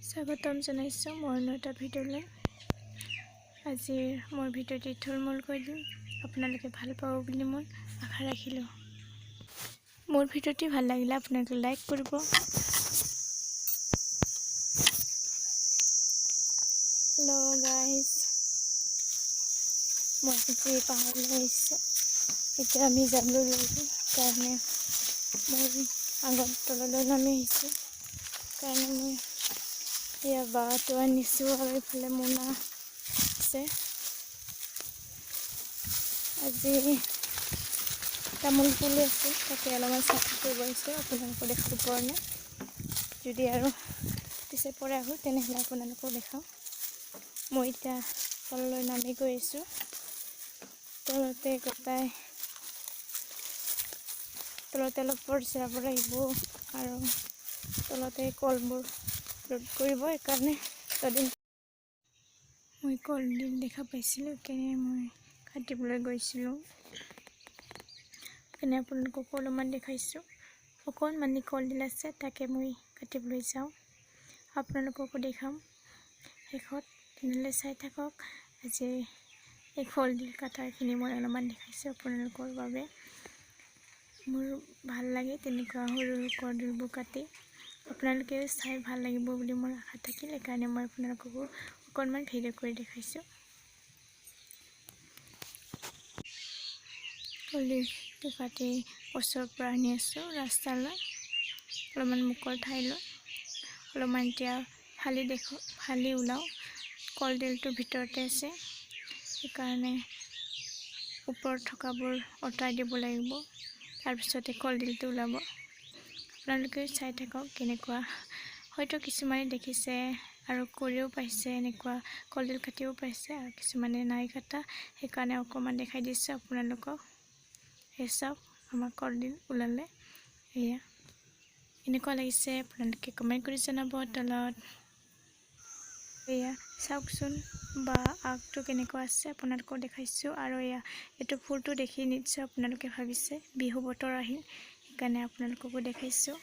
স্বাগতম জনাইছোঁ মোৰ এটা ভিডিঅ'লৈ। আজিৰ মোৰ ভিডিঅ'টি থুলমূল কৰি দিম, আপোনালোকে ভাল পাব বুলি মই আশা ৰাখিলোঁ। মোৰ ভিডিঅ'টি ভাল লাগিলে আপোনালোকে লাইক কৰিব। হেল্ল' গাইজ, মই আজি পাহাৰলৈ আহিছোঁ। এতিয়া আমি যাবলৈ লৈছোঁ কাৰণে মই আগত তললৈ নামি আহিছোঁ কাৰণে মই এয়া বাটো আনিছোঁ আৰু এইফালে মোনা আছে। আজি তামোল পুলি আছে, তাতে অলপমান চাফা কৰিব আহিছোঁ আপোনালোকক দেখাব পৰা নাই। যদি আৰু পিছে পৰা আহোঁ তেনেহ'লে আপোনালোকক দেখাওঁ। মই এতিয়া তললৈ নামি গৈ আছোঁ। তলতে অলপ পৰিচয় লাগিব আৰু তলতে কলবোৰ ৰোধ কৰিব। সেইকাৰণে এদিন মই কলডিল দেখা পাইছিলোঁ, সেইকাৰণে মই কাটিবলৈ গৈছিলোঁ। সেইকাৰণে আপোনালোকক অলপমান দেখাইছোঁ। অকণমানি কলডিল আছে, তাকে মই কাটিবলৈ যাওঁ, আপোনালোককো দেখাম শেষত। তেনেহ'লে চাই থাকক। আজি এই কলডিল কাটাৰখিনি মই অলপমান দেখাইছোঁ আপোনালোকৰ বাবে। মোৰ ভাল লাগে তেনেকুৱা সৰু সৰু কলডিলবোৰ কাটি। আপোনালোকেও চাই ভাল লাগিব বুলি মোৰ আশা থাকিল, সেইকাৰণে মই আপোনালোককো অকণমান ভিডিঅ' কৰি দেখাইছোঁ। কলডিলটো কাটি গছৰ পৰা আনি আছোঁ ৰাস্তালৈ, অলপমান মুকল ঠাইলৈ। অলপমান এতিয়া ফালি ওলাওঁ। কলডিলটো ভিতৰতে আছে, সেইকাৰণে ওপৰত থকাবোৰ আঁতৰাই দিব লাগিব, তাৰপিছতে কলডিলটো ওলাব। আপোনালোকে চাই থাকক কেনেকুৱা। হয়তো কিছুমানে দেখিছে আৰু কৰিও পাইছে, এনেকুৱা কলডিল কাটিও পাইছে, আৰু কিছুমানে নাই কটা। সেইকাৰণে অকণমান দেখাই দিছোঁ আপোনালোকক। এই চাওক, আমাৰ কলডিল ওলালে। এয়া এনেকুৱা লাগিছে আপোনালোকে কমেণ্ট কৰি জনাব তলত। এয়া চাওকচোন বা আগটো কেনেকুৱা আছে আপোনালোকক দেখাইছোঁ। আৰু এইটো ফুলটো দেখি নিশ্চয় আপোনালোকে ভাবিছে বিহু বতৰ আহিল, সেইকাৰণে আপোনালোককো দেখাইছোঁ।